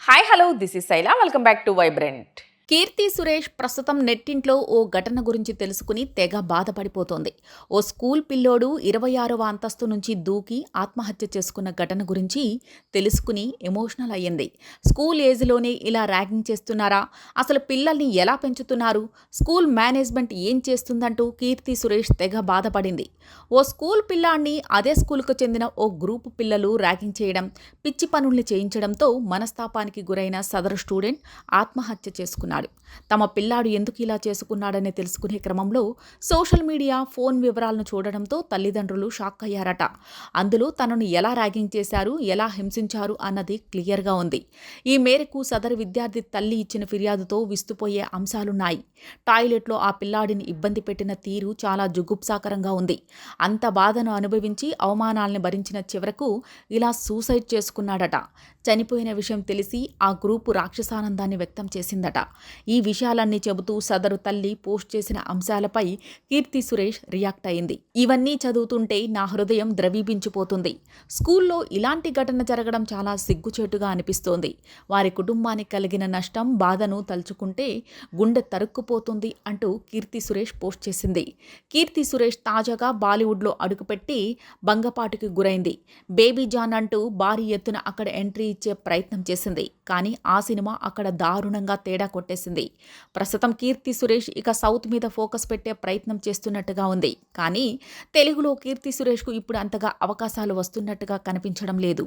Hi hello this is Shaila welcome back to vibrant. Keerthy Suresh ప్రస్తుతం నెట్టింట్లో ఓ ఘటన గురించి తెలుసుకుని తెగ బాధపడిపోతోంది. ఓ స్కూల్ పిల్లోడు 26వ అంతస్తు నుంచి దూకి ఆత్మహత్య చేసుకున్న ఘటన గురించి తెలుసుకుని ఎమోషనల్ అయ్యింది. స్కూల్ ఏజ్లోనే ఇలా ర్యాగింగ్ చేస్తున్నారా? అసలు పిల్లల్ని ఎలా పెంచుతున్నారు? స్కూల్ మేనేజ్మెంట్ ఏం చేస్తుందంటూ కీర్తి సురేష్ తెగ బాధపడింది. ఓ స్కూల్ పిల్లాన్ని అదే స్కూల్కు చెందిన ఓ గ్రూపు పిల్లలు ర్యాగింగ్ చేయడం, పిచ్చి పనుల్ని చేయించడంతో మనస్తాపానికి గురైన సదరు స్టూడెంట్ ఆత్మహత్య చేసుకున్నాడు. తమ పిల్లాడు ఎందుకు ఇలా చేసుకున్నాడని తెలుసుకునే క్రమంలో సోషల్ మీడియా, ఫోన్ వివరాలను చూడడంతో తల్లిదండ్రులు షాక్ అయ్యారట. అందులో తనను ఎలా ర్యాగింగ్ చేశారు, ఎలా హింసించారు అన్నది క్లియర్గా ఉంది. ఈ మేరకు సదరు విద్యార్థి తల్లి ఇచ్చిన ఫిర్యాదుతో విస్తుపోయే అంశాలున్నాయి. టాయిలెట్లో ఆ పిల్లాడిని ఇబ్బంది పెట్టిన తీరు చాలా జుగుప్సాకరంగా ఉంది. అంత బాధను అనుభవించి అవమానాల్ని భరించిన చివరకు ఇలా సూసైడ్ చేసుకున్నాడట. చనిపోయిన విషయం తెలిసి ఆ గ్రూపు రాక్షసానందాన్ని వ్యక్తం చేసిందట. ఈ విషయాలన్నీ చెబుతూ సదరు తల్లి పోస్ట్ చేసిన అంశాలపై కీర్తి సురేష్ రియాక్ట్ అయింది. ఇవన్నీ చదువుతుంటే నా హృదయం ద్రవీభించిపోతుంది. స్కూల్లో ఇలాంటి ఘటన జరగడం చాలా సిగ్గుచేటుగా అనిపిస్తోంది. వారి కుటుంబానికి కలిగిన నష్టం, బాధను తలుచుకుంటే గుండె తరుక్కుపోతుంది అంటూ కీర్తి సురేష్ పోస్ట్ చేసింది. కీర్తి సురేష్ తాజాగా బాలీవుడ్లో అడుగుపెట్టి భంగపాటుకి గురైంది. బేబీ జాన్ అంటూ భారీ ఎత్తున అక్కడ ఎంట్రీ ఇచ్చే ప్రయత్నం చేసింది. కానీ ఆ సినిమా అక్కడ దారుణంగా తేడా కొట్టేసింది. ప్రస్తుతం కీర్తి సురేష్ ఇక సౌత్ మీద ఫోకస్ పెట్టే ప్రయత్నం చేస్తున్నట్టుగా ఉంది. కానీ తెలుగులో కీర్తి సురేష్కు ఇప్పుడు అంతగా అవకాశాలు వస్తున్నట్టుగా కనిపించడం లేదు.